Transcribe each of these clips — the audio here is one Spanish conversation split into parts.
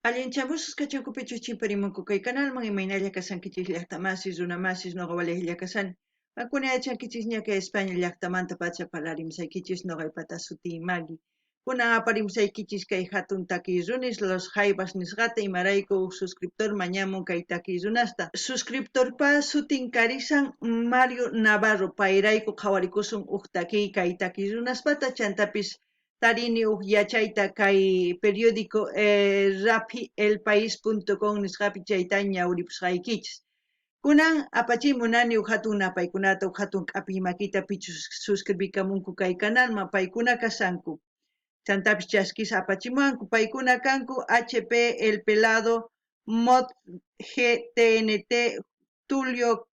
Allinchamusqa kachakupichu chimparimunku kay canalman imaynalla kasankichis llaqtamasis runamasis noqa waliqlla kasani. Makuna yachankichis ña kay España llaqtamanta pacha parlarimsaykichis noqaypata sutii Magui. Kunan aparimsaykichis kay hatun takiy runis Los Jaivas nisqata imarayku suscriptor mañamun kay takiy runasta. Suscriptorpa sutin karisan Mario Navarro payrayku qhawarikusun huk takiy kay takiy runaspata chantapis tarini huk yachayta kay periódico rapielpaís.com nisqapi chayta ñawripusqaykichis. Kunan apachimunani huk hatun napaykunata huk hatun k'api makita pichu suscribikamunku kay canalman paykuna kasanku. Chantapis chaskis apachimuanku paykuna kanku HP El Pelado, Mod GTNT, Tulio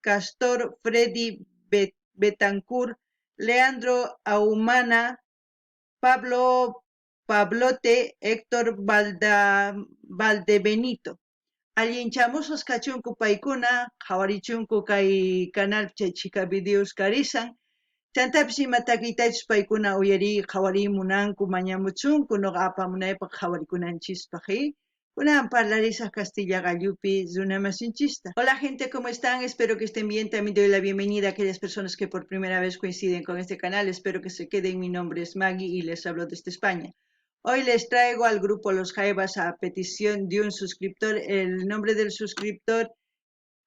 Castor, Freddy Betancourt, Leandro Ahumana, Pablote, Héctor Valdebenito. Allinchamusqas kachunku paykuna, qhawarichunku kay canal chaychika videos karisan. Chantapis ima takiytachus paykuna uyari qhawarimunanku mañamuchunku noqa apamunaypaq qhawarikunanchispaji. Kunan parlarisaq Castilla gallupi runamasinchista. Hola gente, ¿cómo están? Espero que estén bien. También doy la bienvenida a aquellas personas que por primera vez coinciden con este canal. Espero que se queden. Mi nombre es Maggie y les hablo desde España. Hoy les traigo al grupo Los Jaivas a petición de un suscriptor. El nombre del suscriptor,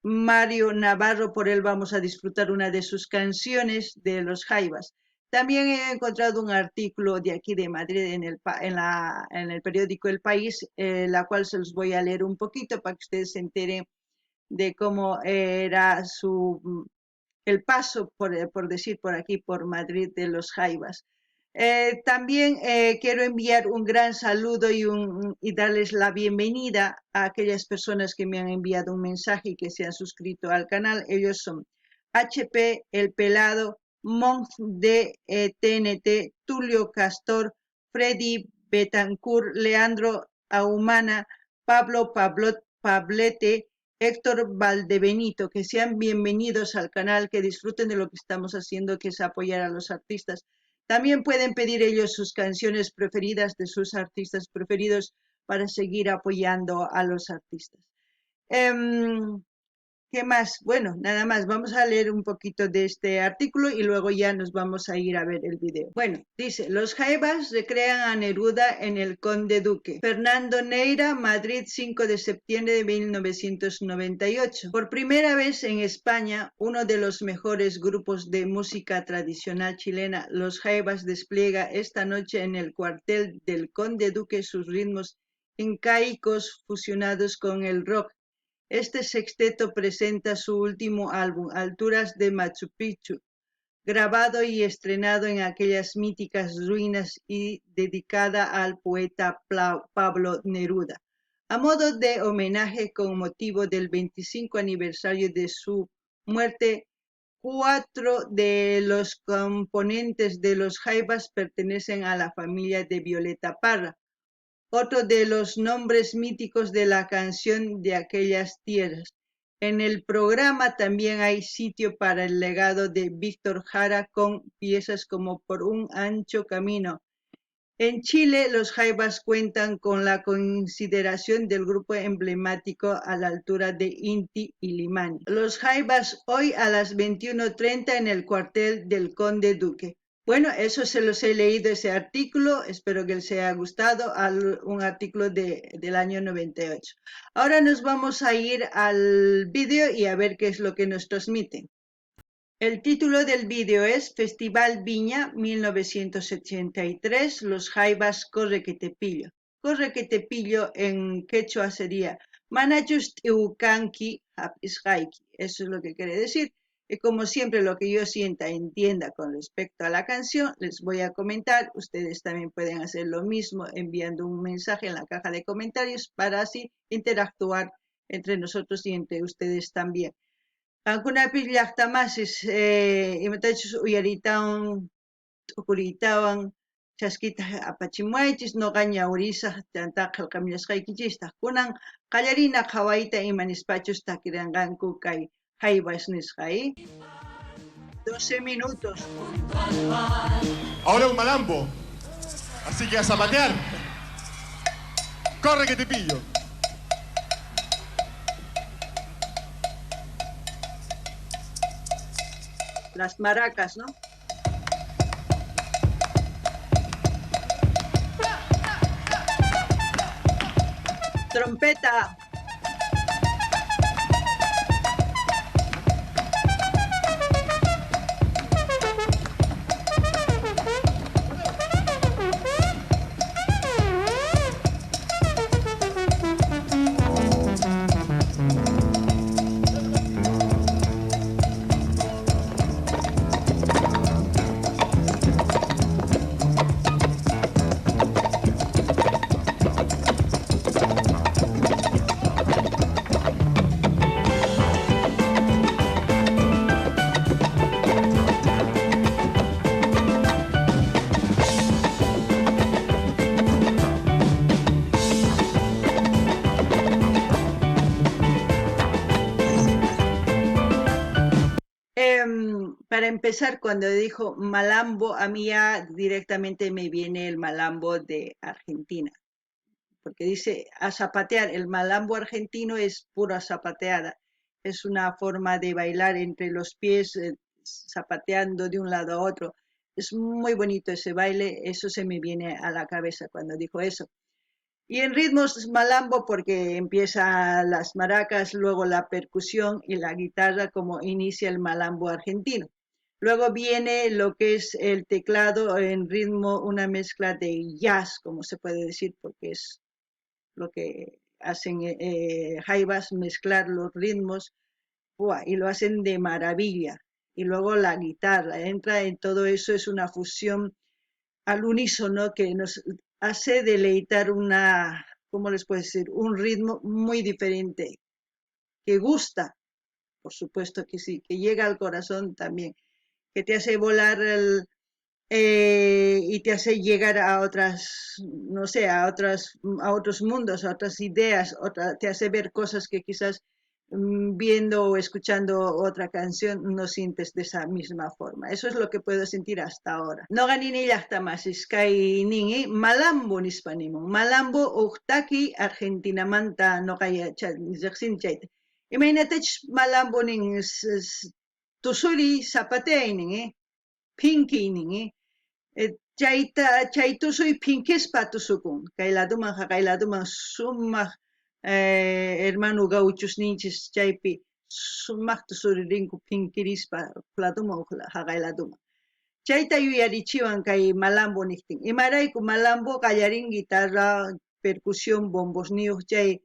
Mario Navarro, por él vamos a disfrutar una de sus canciones de Los Jaivas. También he encontrado un artículo de aquí de Madrid en el periódico El País, la cual se los voy a leer un poquito para que ustedes se enteren de cómo era el paso, por decir por aquí, por Madrid de Los Jaivas. También quiero enviar un gran saludo y darles la bienvenida a aquellas personas que me han enviado un mensaje y que se han suscrito al canal. Ellos son HP El Pelado, Monk de TNT, Tulio Castor, Freddy Betancourt, Leandro Ahumana, Pablete, Héctor Valdebenito, que sean bienvenidos al canal, que disfruten de lo que estamos haciendo, que es apoyar a los artistas. También pueden pedir ellos sus canciones preferidas de sus artistas preferidos para seguir apoyando a los artistas. ¿Qué más? Bueno, nada más. Vamos a leer un poquito de este artículo y luego ya nos vamos a ir a ver el video. Bueno, dice, Los Jaivas recrean a Neruda en el Conde Duque. Fernando Neira, Madrid, 5 de septiembre de 1998. Por primera vez en España, uno de los mejores grupos de música tradicional chilena, Los Jaivas, despliega esta noche en el cuartel del Conde Duque sus ritmos incaicos fusionados con el rock. Este sexteto presenta su último álbum, Alturas de Machu Picchu, grabado y estrenado en aquellas míticas ruinas y dedicada al poeta Pablo Neruda. A modo de homenaje con motivo del 25 aniversario de su muerte, 4 de los componentes de Los Jaivas pertenecen a la familia de Violeta Parra, otro de los nombres míticos de la canción de aquellas tierras. En el programa también hay sitio para el legado de Víctor Jara con piezas como Por un ancho camino. En Chile, Los Jaivas cuentan con la consideración del grupo emblemático a la altura de Inti y Limani. Los Jaivas hoy a las 21:30 en el cuartel del Conde Duque. Bueno, eso se los he leído, ese artículo, espero que les haya gustado, un artículo del año 98. Ahora nos vamos a ir al vídeo y a ver qué es lo que nos transmiten. El título del vídeo es Festival Viña 1983, Los Jaivas Corre que te pillo. Corre que te pillo en quechua sería Manachust Iukanki Hapishaiki. Eso es lo que quiere decir. Y como siempre, lo que yo sienta, entienda con respecto a la canción, les voy a comentar. Ustedes también pueden hacer lo mismo enviando un mensaje en la caja de comentarios para así interactuar entre nosotros y entre ustedes también. Kunapi llaqtamasis imatachus uyaritawan t'ukuritawan chaskita apachimuaychis noqa ñawrisaq chanta qillqamilasqaykichistaq kunan qallarina qhawayta imanispachus takiranqanku kay Jaivas nisqay 12 minutos. Ahora un malambo, así que a zapatear. Corre que te pillo. Las maracas, ¿no? Trompeta. Para empezar, cuando dijo malambo, a mí ya directamente me viene el malambo de Argentina, porque dice a zapatear. El malambo argentino es pura zapateada, es una forma de bailar entre los pies, zapateando de un lado a otro. Es muy bonito ese baile, eso se me viene a la cabeza cuando dijo eso. Y en ritmos malambo porque empieza las maracas, luego la percusión y la guitarra como inicia el malambo argentino. Luego viene lo que es el teclado en ritmo, una mezcla de jazz, como se puede decir, porque es lo que hacen jaivas, mezclar los ritmos, ¡buah! Y lo hacen de maravilla. Y luego la guitarra entra en todo eso, es una fusión al unísono que nos hace deleitar una, ¿cómo les puedo decir? Un ritmo muy diferente, que gusta, por supuesto que sí, que llega al corazón también, que te hace volar y te hace llegar a otras, no sé, a otros mundos, a otras ideas, te hace ver cosas que quizás viendo o escuchando otra canción no sientes de esa misma forma. Eso es lo que puedo sentir hasta ahora. No ganini llaqtamas iskay ningi malambo nispanimon. Malambo uhtaki Argentina manta no kaya chayta. Imaynatach malambo ning tusuri zapatay ningi pinky ningi chaytusuy pinkispa tusukun kayladuman haqayladuman sumaq hermano gauchos ninchis chaypi sumaq tusuririnku pinkirispa hukladuma haqayladuma chayta yuyarichiwan kay malambo niptin imarayku malambo qallarin guitarra percusión bombos niyuq chay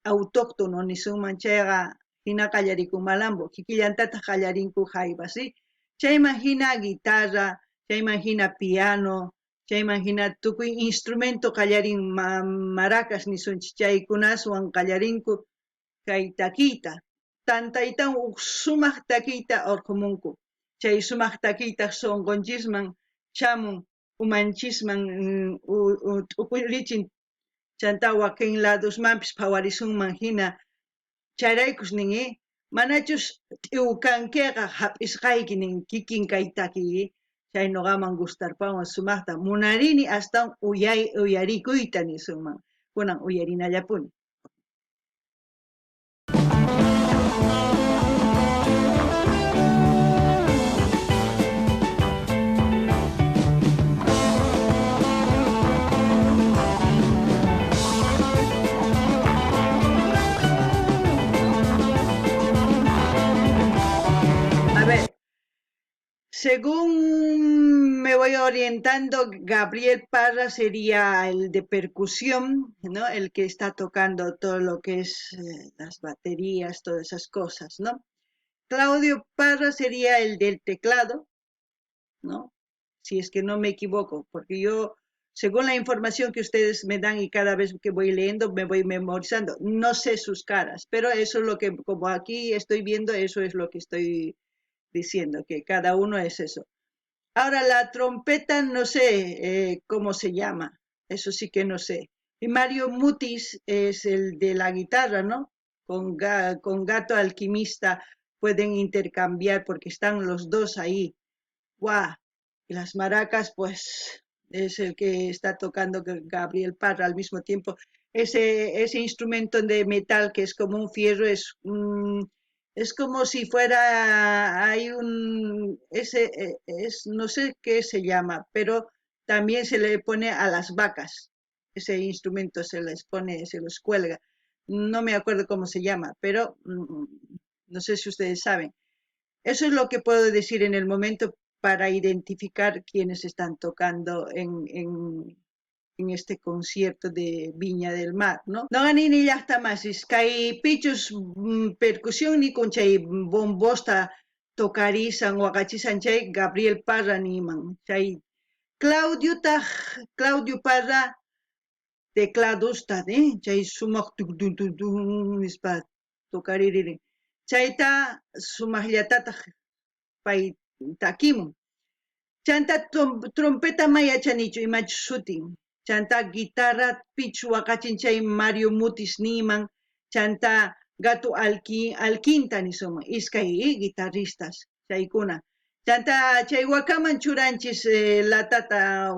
autóctono nisunman chayqa hina qallarikun malambo kikillantata qallarinku jayba ¿sí? Chayman hina guitarra chayman hina piano chayman hina tukuy instrumento qallarin maracas nisunchik chaykunaswan qallarinku kay taquita tantaytan sumaq taquita urqumunku chay sumaq taquita sonqonchisman chamun umanchisman t'ukurichin chanta wakin ladosmanpis phawarisunman hina chayraykus ningi manachus t'ukankiqa hap'isqayki nin kikin kay taki chay noqaman gustarpawan sumaqta munarini astawan uyarikuyta nisunman kunan uyarinallapuni. A ver, según me voy orientando, Gabriel Parra sería el de percusión, ¿no? El que está tocando todo lo que es las baterías, todas esas cosas, ¿no? Claudio Parra sería el del teclado, ¿no? Si es que no me equivoco, porque yo, según la información que ustedes me dan y cada vez que voy leyendo, me voy memorizando. No sé sus caras, pero eso es lo que, como aquí estoy viendo, eso es lo que estoy diciendo, que cada uno es eso. Ahora, la trompeta no sé cómo se llama, eso sí que no sé. Y Mario Mutis es el de la guitarra, ¿no? Con Gato Alquimista pueden intercambiar porque están los dos ahí. ¡Guau! Y las maracas, pues es el que está tocando Gabriel Parra al mismo tiempo. ese instrumento de metal que es como un fierro, es como si fuera, hay no sé qué se llama, pero también se le pone a las vacas, ese instrumento se les pone, se los cuelga. No me acuerdo cómo se llama, pero no sé si ustedes saben. Eso es lo que puedo decir en el momento para identificar quiénes están tocando en este concierto de Viña del Mar, ¿no? No gané ni ya está más, es que hay pichos percusión ni con chay bombosta tocarizan o agachizan chay Gabriel Parra ni man, chay Claudio Parra teclados ta, chay sumak tuk tuk tuk tuk ispa tocariririn. Chayta sumaqllatataq pay takimun. Chanta trompeta mayachanichu imachu shutin. Chanta guitarra pichu waqachinchay Mario Mutis niman. Chanta gato alquinta nisuma. Iskay guitarristas chaykuna. Chanta chay wakaman churanchis latata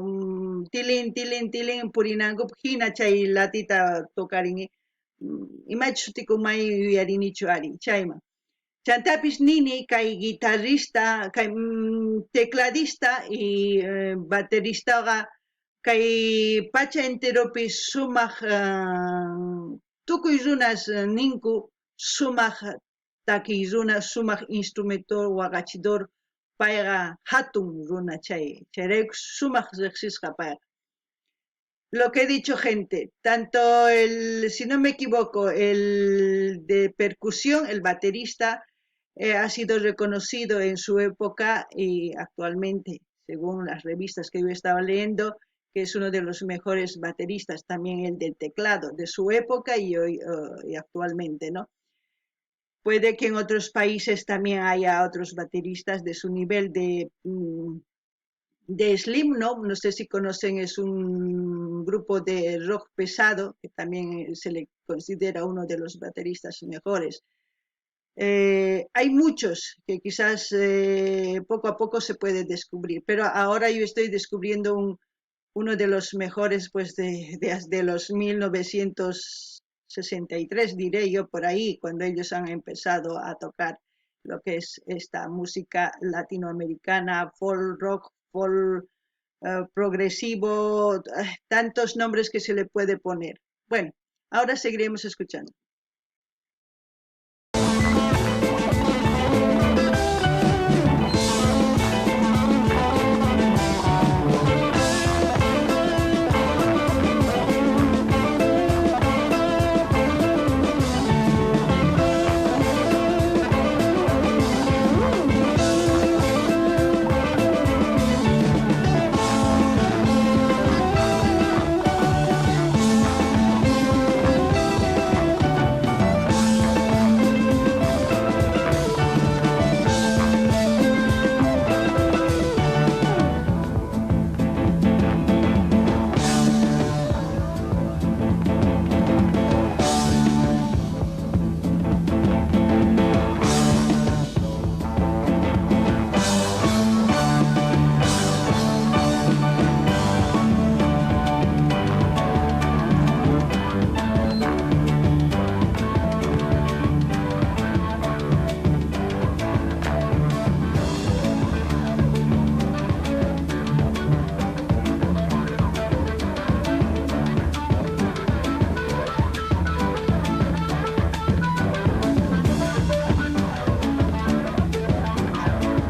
tilin tilin tilin purinankup hina chay latita tokarin. Imachu shutikun may uyarinichu ari chayman. Chantapis nini kay guitarrista, kay tecladista y baterista kay pacha enteropis sumaq tukuy runas ninku sumaq takiy runa sumaq instrumentor waqachidor payqa hatun runa chayrayku sumaq riqsisqa payqa. Lo que he dicho, gente, tanto si no me equivoco, el de percusión, el baterista, ha sido reconocido en su época y actualmente, según las revistas que yo estaba leyendo, que es uno de los mejores bateristas, también el del teclado, de su época y hoy y actualmente, ¿no? Puede que en otros países también haya otros bateristas de su nivel de Slim, ¿no? No sé si conocen, es un grupo de rock pesado, que también se le considera uno de los bateristas mejores. Hay muchos que quizás poco a poco se puede descubrir, pero ahora yo estoy descubriendo uno de los mejores, pues de los 1963, diré yo por ahí, cuando ellos han empezado a tocar lo que es esta música latinoamericana, folk rock, folk progresivo, tantos nombres que se le puede poner. Bueno, ahora seguiremos escuchando.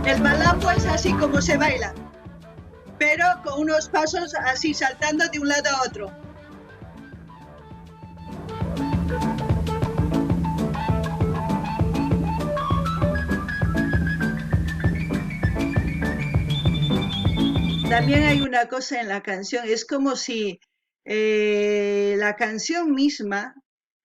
El malambo es así como se baila, pero con unos pasos así saltando de un lado a otro. También hay una cosa en la canción, es como si la canción misma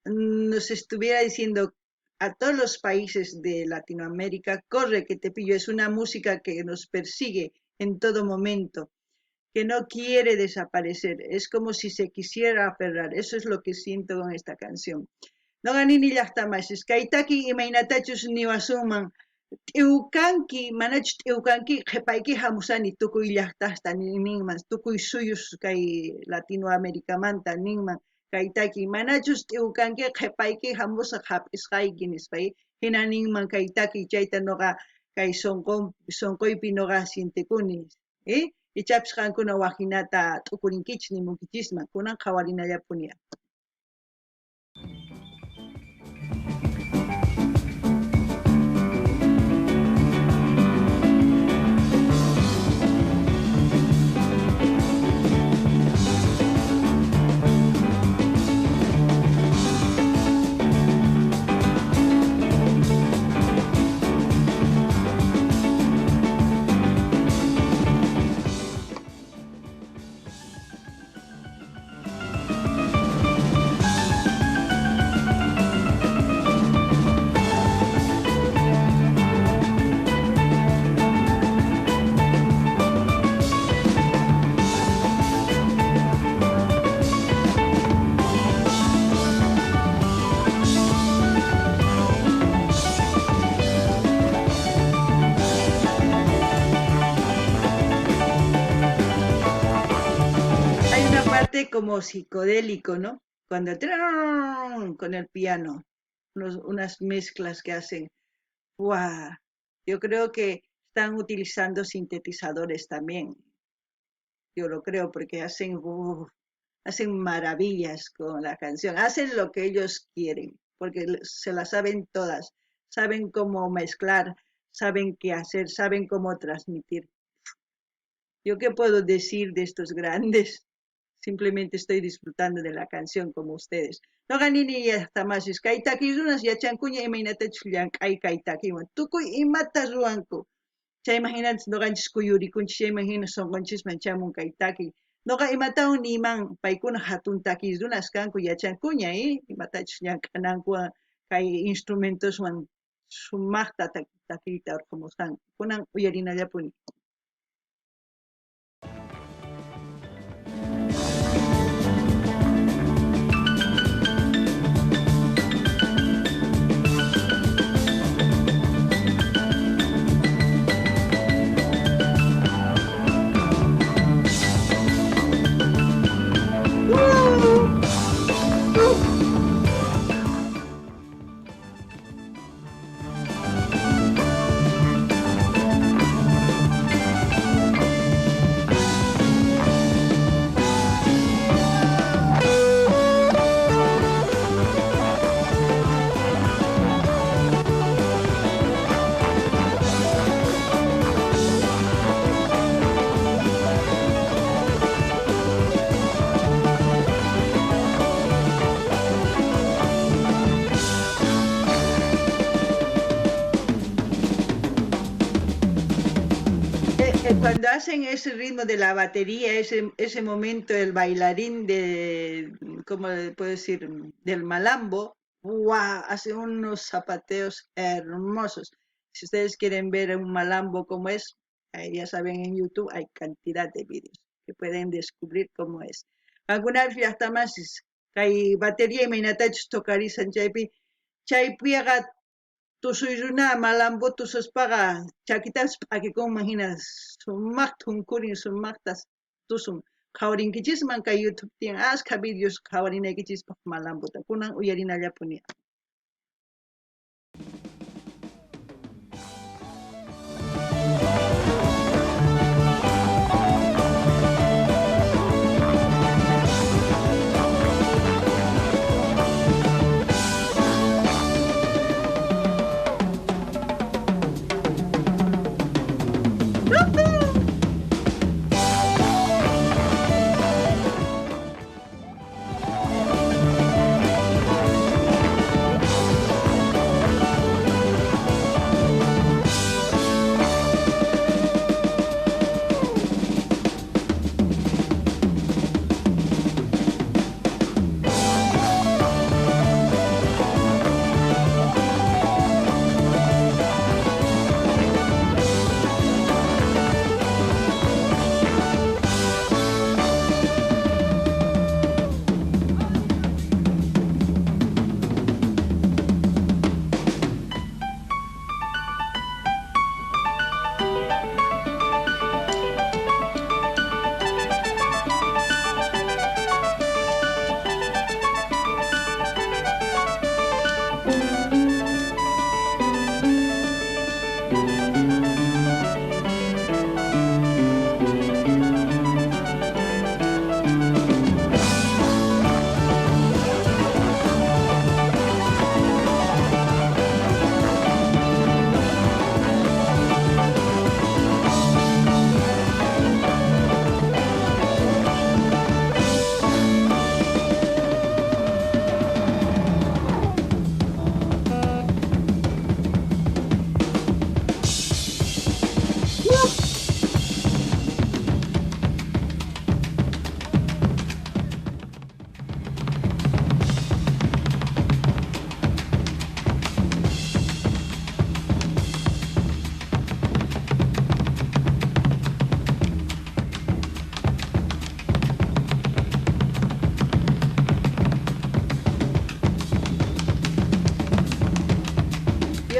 nos estuviera diciendo a todos los países de Latinoamérica, corre que te pillo, es una música que nos persigue en todo momento, que no quiere desaparecer, es como si se quisiera aferrar, eso es lo que siento con esta canción. No ganini llaqtamas, kaitaki imaynatachus niwasuman, t'ukanki, manachus t'ukanki, qhipayki hamusani tukuy llaqtasta ninman, tukuy suyus kay Latinoamericamanta ninman, kaytaki manachus t'ukanki qhipayki hamusa hap'isqayki nispay hinaninman kaytaki chayta noqa kay sonquypi noqa sintikuni ichapis qankuna waqinata t'ukurinkichis nimunkichisman kunan qhawarinallapuni. Como psicodélico, ¿no? Cuando con el piano, unas mezclas que hacen. ¡Wow! Yo creo que están utilizando sintetizadores también. Yo lo creo porque hacen maravillas con la canción. Hacen lo que ellos quieren, porque se la saben todas. Saben cómo mezclar, saben qué hacer, saben cómo transmitir. ¿Yo qué puedo decir de estos grandes? Simplemente estoy disfrutando de la canción como ustedes. No ganini ya hasta más es kaitaki runas ya chancuña imainata chullan ay kaitaki man. Tukuy imata ruanku. Chay imaginas no ganchis kuyuri kunchi imaginas son ganchis manchamun kaitaki. No ga imata un iman paikuna hatun taki runas kanku ya chancuña imata chullan kananku kay instrumentos man sumaqta takita como san. Kunan uyarina yapuni. Cuando hacen ese ritmo de la batería, ese momento, el bailarín ¿cómo puedo decir? Del malambo, ¡guau! Hace unos zapateos hermosos. Si ustedes quieren ver un malambo como es, ya saben, en YouTube hay cantidad de vídeos que pueden descubrir cómo es. Alguna vez hasta más, hay batería y me tocarizan chaypi tusuyuna malambo tususpaqa chakitas p'akikun imaginas sumaqta hunkurin sumaqtas tusun qhawarinkichikman kay YouTube tiyan achka videos qhawarinaykichikpaq malambuta kunan uyarinallapuni.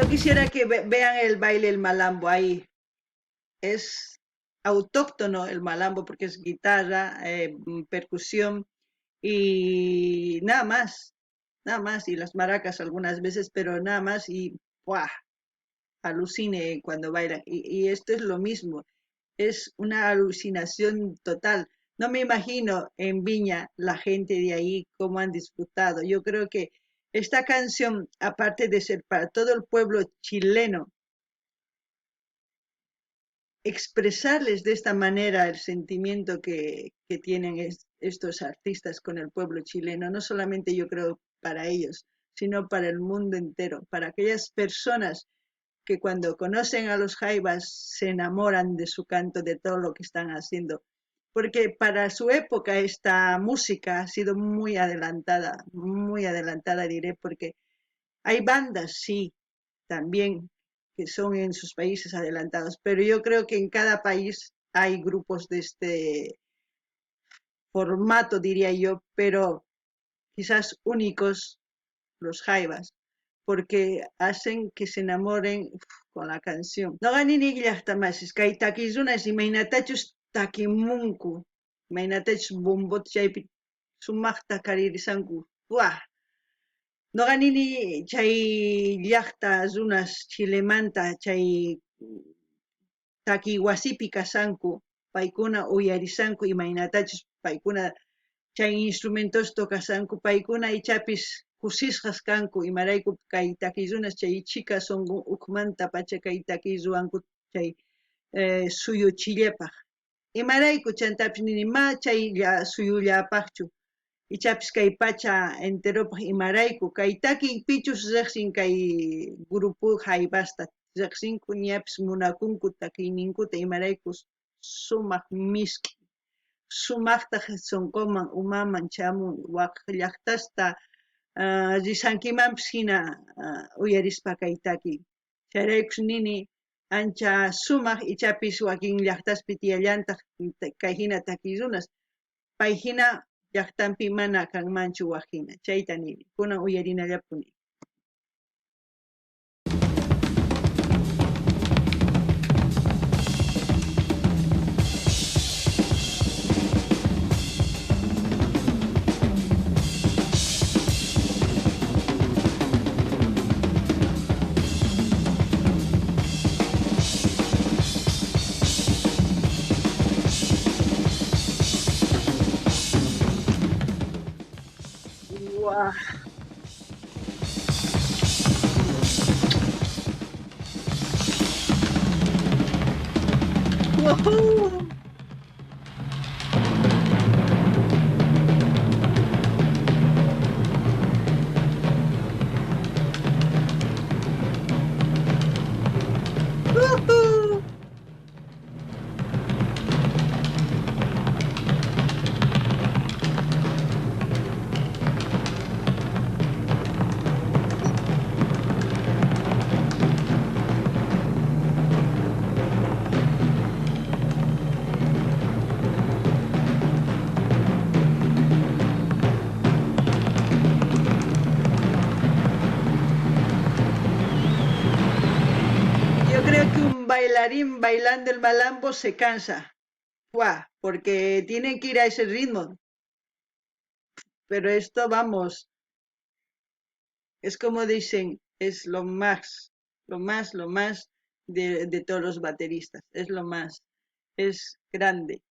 Yo quisiera que vean el baile el malambo ahí. Es autóctono el malambo porque es guitarra, percusión y nada más, y las maracas algunas veces, pero nada más y ¡buah! Alucine cuando bailan. Y esto es lo mismo, es una alucinación total. No me imagino en Viña la gente de ahí cómo han disfrutado. Yo creo que esta canción, aparte de ser para todo el pueblo chileno, expresarles de esta manera el sentimiento que tienen estos artistas con el pueblo chileno, no solamente yo creo para ellos, sino para el mundo entero, para aquellas personas que cuando conocen a los jaivas se enamoran de su canto, de todo lo que están haciendo. Porque para su época esta música ha sido muy adelantada diré, porque hay bandas, sí, también que son en sus países adelantados, pero yo creo que en cada país hay grupos de este formato, diría yo, pero quizás únicos, los jaivas, porque hacen que se enamoren con la canción. No ganin llaqtamas, kay takiyunas imaynatachus takimunku, imaynatachus bombot chaypi sumaqta karirisanku. ¡Buah! No ganini chay llaqta runas Chilemanta chay taki wasipi kasanku, paykuna uyarisanku imaynatachus paykuna chay instrumentos tokasanku, paykuna ichapis kusisqas kanku imarayku kay takiyunas chay chika songo ukmanta pacha kay takiy ruwanku chay suyuchillapaq. Imarayku chantapis nini ma chay suyullapaqchu ichapis kay pacha enteropaq imarayku kay takiy pichus riqsin kay grupo haybasta riqsinku ñapis munakunku takiyninkuta imarayku sumaq miski sumaqta sonqoman umaman chamun waq llaqtasta risankimanpis hina uyarispa kay takiy chayraykus nini ancha sumaq ichapis wakin llaqtaspi tiyallantaq kay hina takiy runas pay hina llaqtanpi mana kanmanchu waq hina chayta nini kunan uyarinallapuni. Wow. Woohoo! Woohoo! Yo creo que un bailarín bailando el malambo se cansa, ¡guau! Porque tiene que ir a ese ritmo. Pero esto, vamos, es como dicen, es lo más de todos los bateristas, es lo más, es grande.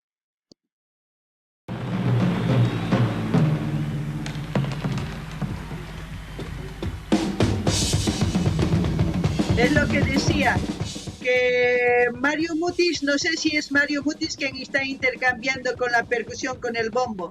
Es lo que decía, que Mario Mutis, no sé si es Mario Mutis quien está intercambiando con la percusión con el bombo.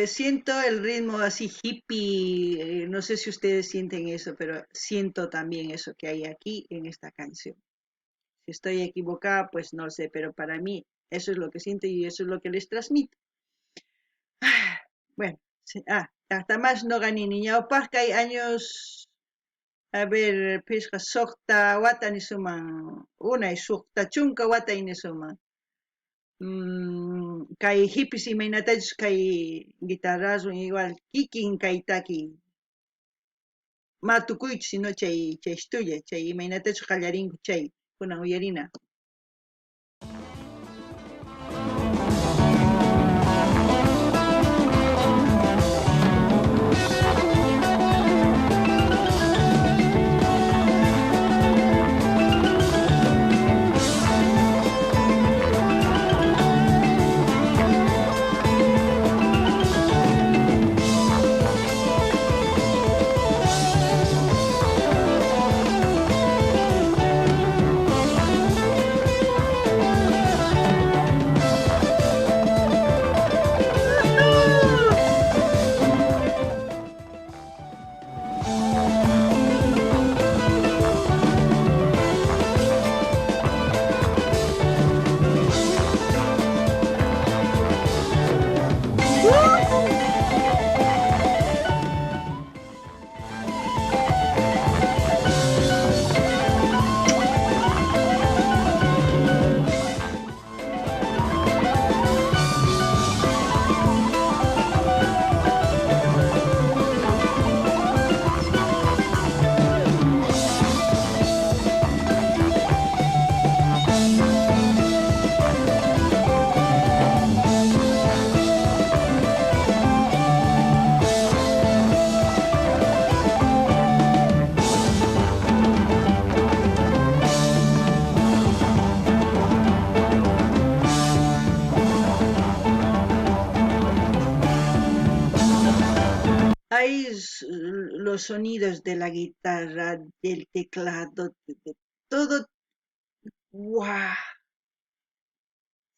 siento el ritmo así hippie, no sé si ustedes sienten eso, pero siento también eso que hay aquí en esta canción. Si estoy equivocada, pues no sé, pero para mí eso es lo que siento y eso es lo que les transmito. Bueno, hasta más no gané niña que hay años, a ver, pesca socta, wata ni suman, una y socta chunca wata y ni suman. Kay hipis imaynatachus kay guitarrawan igual kikin kaytaki matukuychu sino chay estuya chay imaynatachus qallarinku chay kunan uyarina. Hay los sonidos de la guitarra, del teclado, de todo, ¡guau!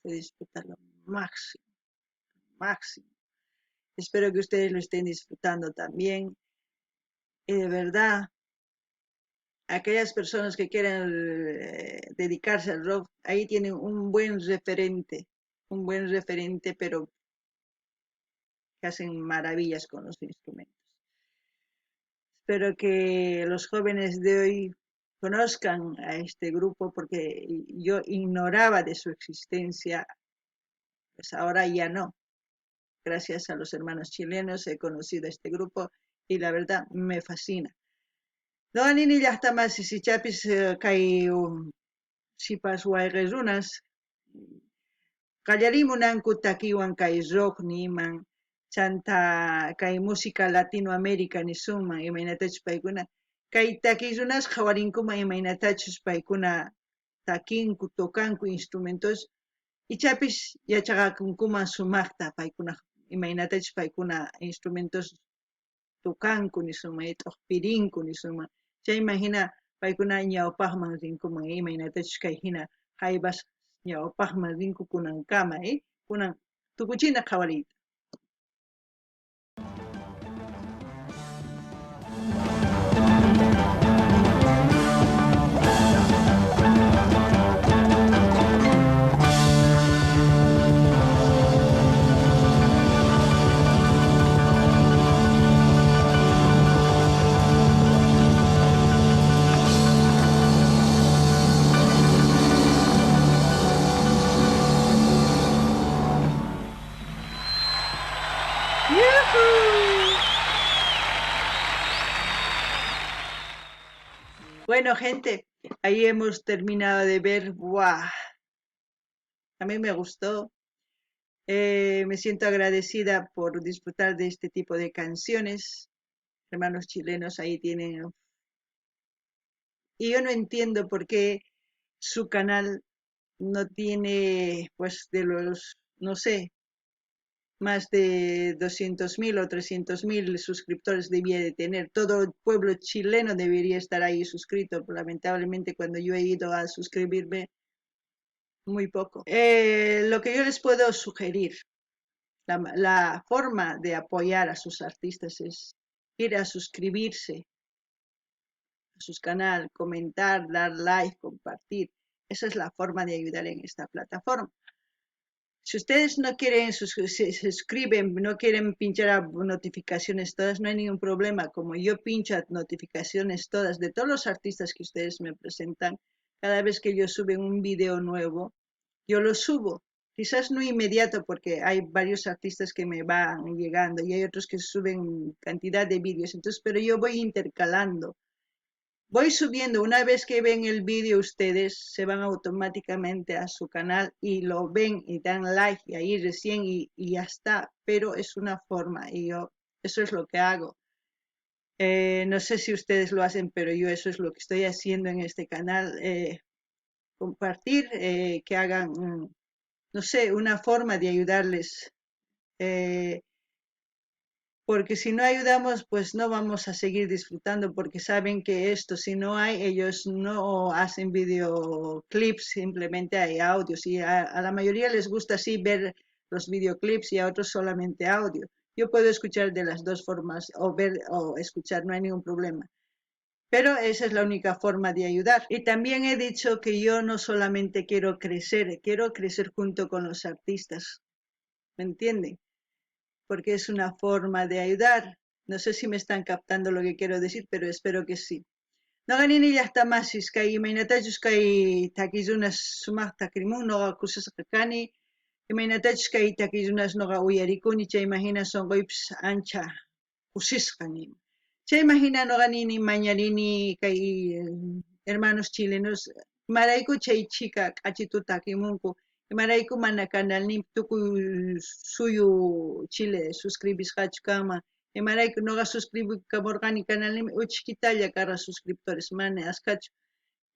Se disfruta lo máximo, máximo. Espero que ustedes lo estén disfrutando también. Y de verdad, aquellas personas que quieran dedicarse al rock, ahí tienen un buen referente, pero que hacen maravillas con los instrumentos. Espero que los jóvenes de hoy conozcan a este grupo porque yo ignoraba de su existencia, pues ahora ya no. Gracias a los hermanos chilenos he conocido a este grupo y la verdad me fascina. No anini llaqta masi sichapis kay sipas wayqirunas qallarimunanku takiwan kay rock niman chanta kay música Latinoamérica nisunman imaynatachus paykuna kay takirunas qhawarinkuman imaynatachus paykuna takinku tokanku instrumentos ichapis yachaqakunkuman sumaqta paykuna imaynatachus paykuna instrumentos tukanku nisunman t'uqpirinku nisunman chayman hina paykuna ñawpaqman rinkuman imaynatachus kay hina haybas ñawpaqman rinku kunankama kunan tukuchina qhawariyta. Bueno, gente, ahí hemos terminado de ver. ¡Wow! A mí me gustó. Me siento agradecida por disfrutar de este tipo de canciones. Hermanos chilenos ahí tienen. Y yo no entiendo por qué su canal no tiene, pues, de los, no sé, más de 200.000 o 300.000 suscriptores debía de tener. Todo el pueblo chileno debería estar ahí suscrito. Lamentablemente, cuando yo he ido a suscribirme, muy poco. Lo que yo les puedo sugerir, La forma de apoyar a sus artistas es ir a suscribirse a sus canales, comentar, dar like, compartir. Esa es la forma de ayudar en esta plataforma. Si ustedes no quieren se suscriben, no quieren pinchar a notificaciones todas, no hay ningún problema. Como yo pincho a notificaciones todas de todos los artistas que ustedes me presentan, cada vez que yo suben un video nuevo, yo lo subo. Quizás no inmediato porque hay varios artistas que me van llegando y hay otros que suben cantidad de vídeos. Entonces, pero yo voy intercalando. Voy subiendo, una vez que ven el vídeo ustedes se van automáticamente a su canal y lo ven y dan like y ahí recién y ya está, pero es una forma y yo eso es lo que hago. No sé si ustedes lo hacen, pero yo eso es lo que estoy haciendo en este canal, compartir, que hagan, no sé, una forma de ayudarles. eh, Porque si no ayudamos, pues no vamos a seguir disfrutando, porque saben que esto, si no hay, ellos no hacen videoclips, simplemente hay audios, y a la mayoría les gusta así ver los videoclips y a otros solamente audio. Yo puedo escuchar de las dos formas, o ver o escuchar, no hay ningún problema. Pero esa es la única forma de ayudar. Y también he dicho que yo no solamente quiero crecer junto con los artistas, ¿me entienden? Porque es una forma de ayudar. No sé si me están captando lo que quiero decir, pero espero que sí. No ganin llaqta masis kay imaynatachus kay takizunas sumaq takrimun noqa kusisqa imaynatachus kay takizunas noqa uyarikuni chay imagina sonquypis ancha kusisqani. Chay imagina noqa nini mañarini kay hermanos chilenos imarayku chay chika k'achituta takimunku imarayku mana kanalni tukuy suyu Chile suscribisqachu kanman imarayku noqa suscribikamurqani kanalnimi uchkitalla karqa suscriptores mana askachu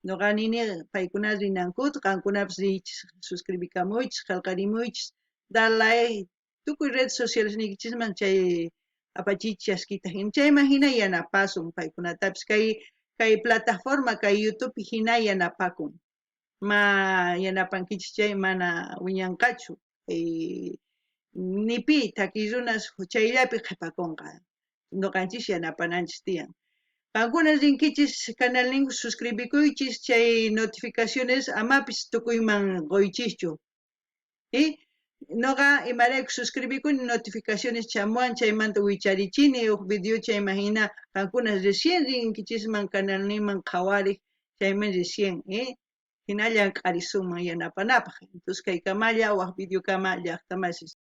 noqa nini paykunas rinankuta qankunapis riychis suscribikamuychis qallqarimuychis dar like tukuy redes sociales niquichisman chay apachiychis chaskita hina chay imagina yanapasun paykunatapis kay plataforma kay YouTube hina yanapakun ma yanapankichis chay mana wiñanqachu nipi takirunas chayllapi qhipakunqa noqanchis yanapananchis tiyan qankunas rinkichis canalnin suscribikuychis chay notificaciones amapis tukuyman qoychischu y noqa imarayku suscribikuni notificaciones chamuwan chaymanta wicharichini huk videocha imagina qankunas recién rinkichisman canalninman qhawariq chayman recién hinallan qharisunman yanapanapaq entonces kaykamalla waq videokama llaqta masis